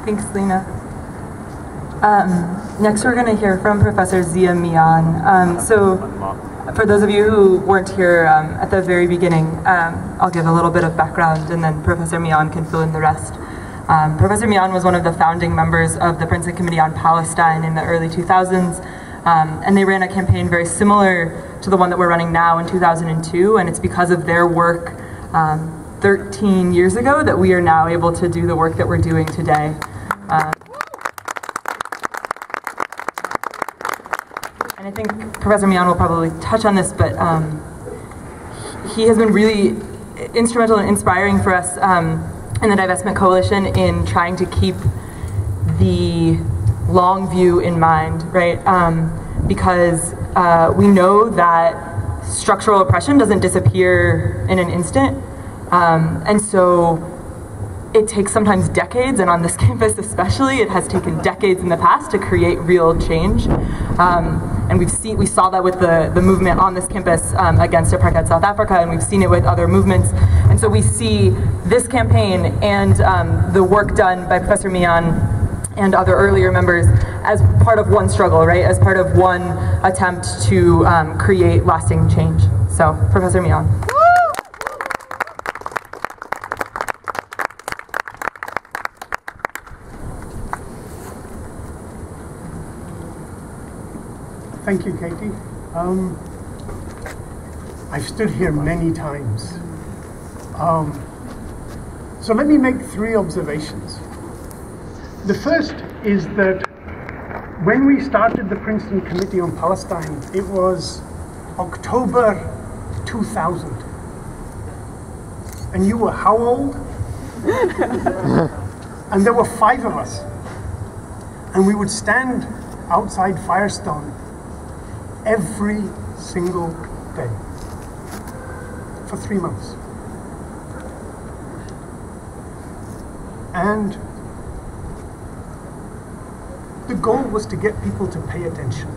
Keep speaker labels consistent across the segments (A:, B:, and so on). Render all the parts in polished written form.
A: Thanks, Lena. Next we're going to hear from Professor Zia Mian. So for those of you who weren't here at the very beginning, I'll give a little bit of background and then Professor Mian can fill in the rest. Professor Mian was one of the founding members of the Princeton Committee on Palestine in the early 2000s, and they ran a campaign very similar to the one that we're running now in 2002, and it's because of their work 13 years ago that we are now able to do the work that we're doing today. And I think Professor Mian will probably touch on this, but he has been really instrumental and inspiring for us in the Divestment Coalition in trying to keep the long view in mind, right? Because we know that structural oppression doesn't disappear in an instant, and so it takes sometimes decades, and on this campus especially, it has taken decades in the past to create real change. And we saw that with the movement on this campus against apartheid South Africa, and we've seen it with other movements. And so we see this campaign and the work done by Professor Mian and other earlier members as part of one struggle, right? As part of one attempt to create lasting change. So, Professor Mian.
B: Thank you, Katie. I've stood here many times. So let me make 3 observations. The first is that when we started the Princeton Committee on Palestine, it was October 2000. And you were how old? And there were 5 of us. And we would stand outside Firestone every single day for 3 months. And the goal was to get people to pay attention.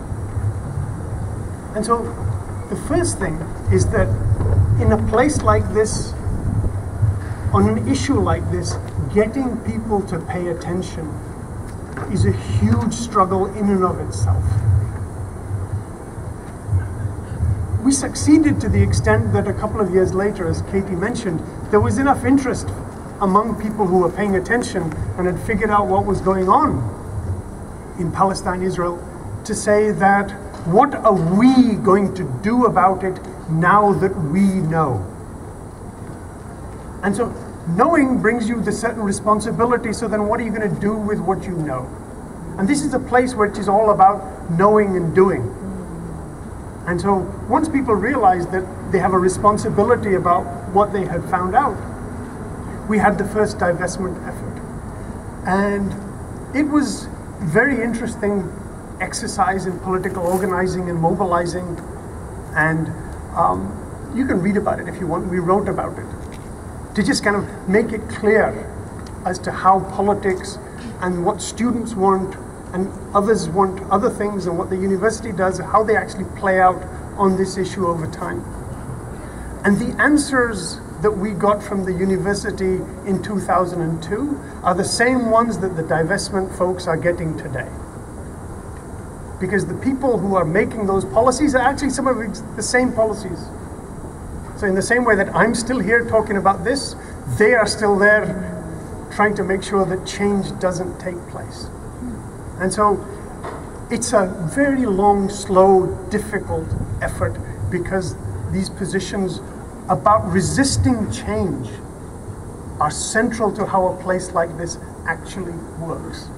B: And so the first thing is that in a place like this, on an issue like this, getting people to pay attention is a huge struggle in and of itself. We succeeded to the extent that a couple of years later, as Katie mentioned, there was enough interest among people who were paying attention and had figured out what was going on in Palestine, Israel, to say that, what are we going to do about it now that we know? And so knowing brings you the certain responsibility, so then what are you going to do with what you know? And this is a place where it is all about knowing and doing. And so once people realized that they have a responsibility about what they had found out, we had the first divestment effort. And it was a very interesting exercise in political organizing and mobilizing. And you can read about it if you want. We wrote about it to just kind of make it clear as to how politics and what students want and others want other things, and what the university does, how they actually play out on this issue over time. And the answers that we got from the university in 2002 are the same ones that the divestment folks are getting today. Because the people who are making those policies are actually some of the same policies. So in the same way that I'm still here talking about this, they are still there trying to make sure that change doesn't take place. And so it's a very long, slow, difficult effort, because these positions about resisting change are central to how a place like this actually works.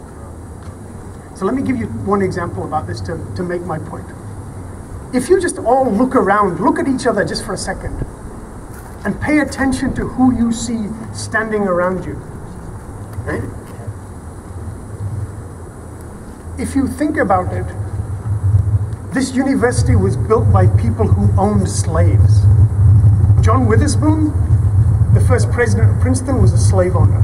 B: So let me give you one example about this to make my point. If you just all look around, look at each other just for a second, and pay attention to who you see standing around you, right? If you think about it, this university was built by people who owned slaves. John Witherspoon, the first president of Princeton, was a slave owner.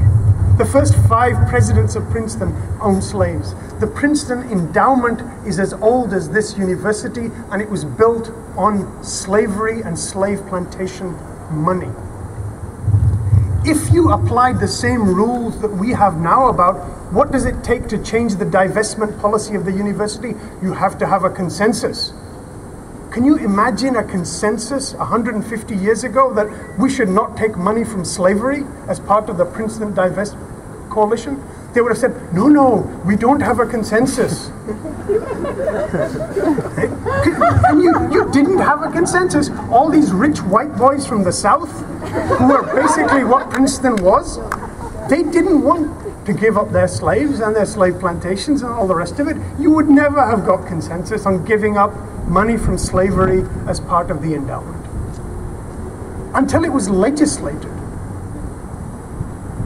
B: The first 5 presidents of Princeton owned slaves. The Princeton endowment is as old as this university, and it was built on slavery and slave plantation money. If you applied the same rules that we have now about what does it take to change the divestment policy of the university, you have to have a consensus. Can you imagine a consensus 150 years ago that we should not take money from slavery as part of the Princeton Divest Coalition? They would have said, no, no, we don't have a consensus. And you didn't have a consensus. All these rich white boys from the South, who are basically what Princeton was, they didn't want to give up their slaves and their slave plantations and all the rest of it. You would never have got consensus on giving up money from slavery as part of the endowment until it was legislated.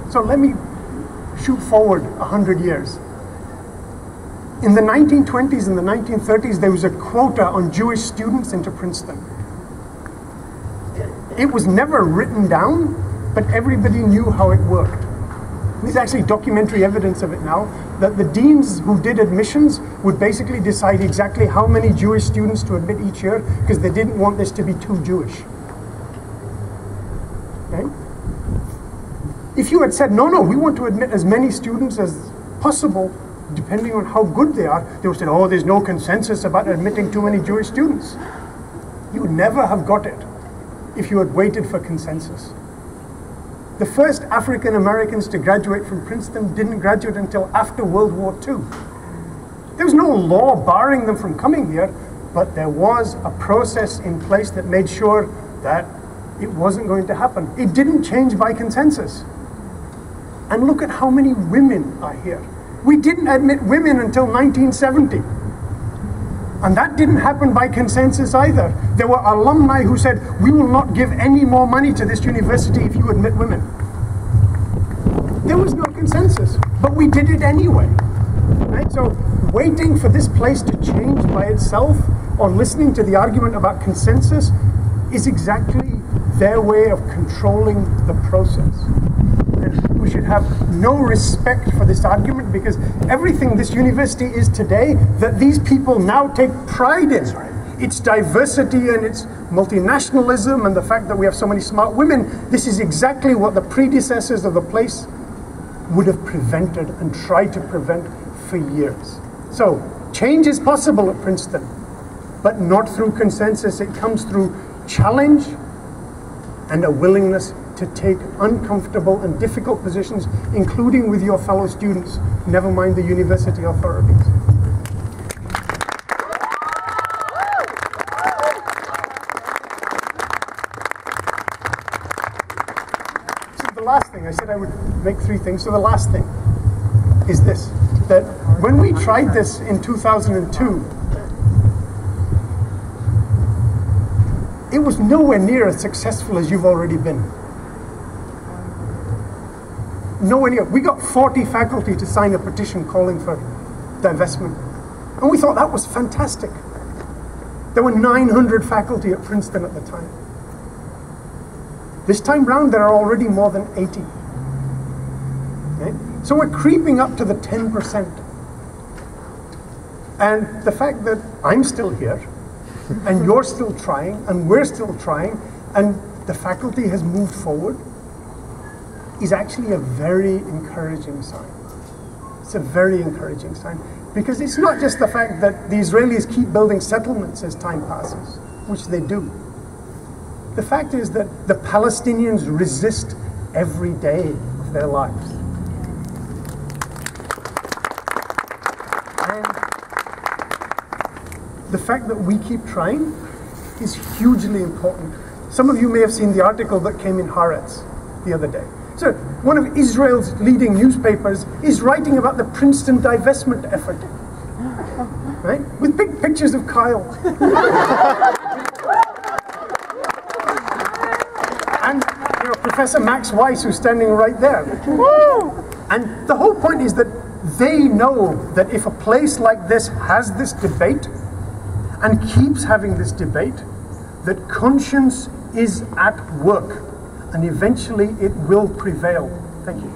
B: So let me shoot forward 100 years. In the 1920s and the 1930s, there was a quota on Jewish students into Princeton. It was never written down, but everybody knew how it worked. There's actually documentary evidence of it now, that the deans who did admissions would basically decide exactly how many Jewish students to admit each year, because they didn't want this to be too Jewish. Okay? If you had said, no, no, we want to admit as many students as possible, depending on how good they are, they would have said, oh, there's no consensus about admitting too many Jewish students. You would never have got it if you had waited for consensus. The first African Americans to graduate from Princeton didn't graduate until after World War II. There was no law barring them from coming here, but there was a process in place that made sure that it wasn't going to happen. It didn't change by consensus. And look at how many women are here. We didn't admit women until 1970. And that didn't happen by consensus either. There were alumni who said, we will not give any more money to this university if you admit women. There was no consensus, but we did it anyway. Right? So waiting for this place to change by itself or listening to the argument about consensus is exactly their way of controlling the process. And we should have no respect for this argument, because everything this university is today that these people now take pride in, its diversity and its multinationalism and the fact that we have so many smart women, this is exactly what the predecessors of the place would have prevented and tried to prevent for years. So change is possible at Princeton, but not through consensus. It comes through challenge and a willingness to take uncomfortable and difficult positions, including with your fellow students, never mind the university authorities. So the last thing, I said I would make 3 things, so the last thing is this, that when we tried this in 2002, it was nowhere near as successful as you've already been. Nowhere near. We got 40 faculty to sign a petition calling for divestment. And we thought that was fantastic. There were 900 faculty at Princeton at the time. This time round, there are already more than 80. Okay? So we're creeping up to the 10%. And the fact that I'm still here, and you're still trying, and we're still trying, and the faculty has moved forward, is actually a very encouraging sign. It's a very encouraging sign, because it's not just the fact that the Israelis keep building settlements as time passes, which they do. The fact is that the Palestinians resist every day of their lives. And the fact that we keep trying is hugely important. Some of you may have seen the article that came in Haaretz the other day. So one of Israel's leading newspapers is writing about the Princeton divestment effort, right? With big pictures of Kyle. And Professor Max Weiss, who's standing right there. And the whole point is that they know that if a place like this has this debate and keeps having this debate, that conscience is at work. And eventually it will prevail. Thank you.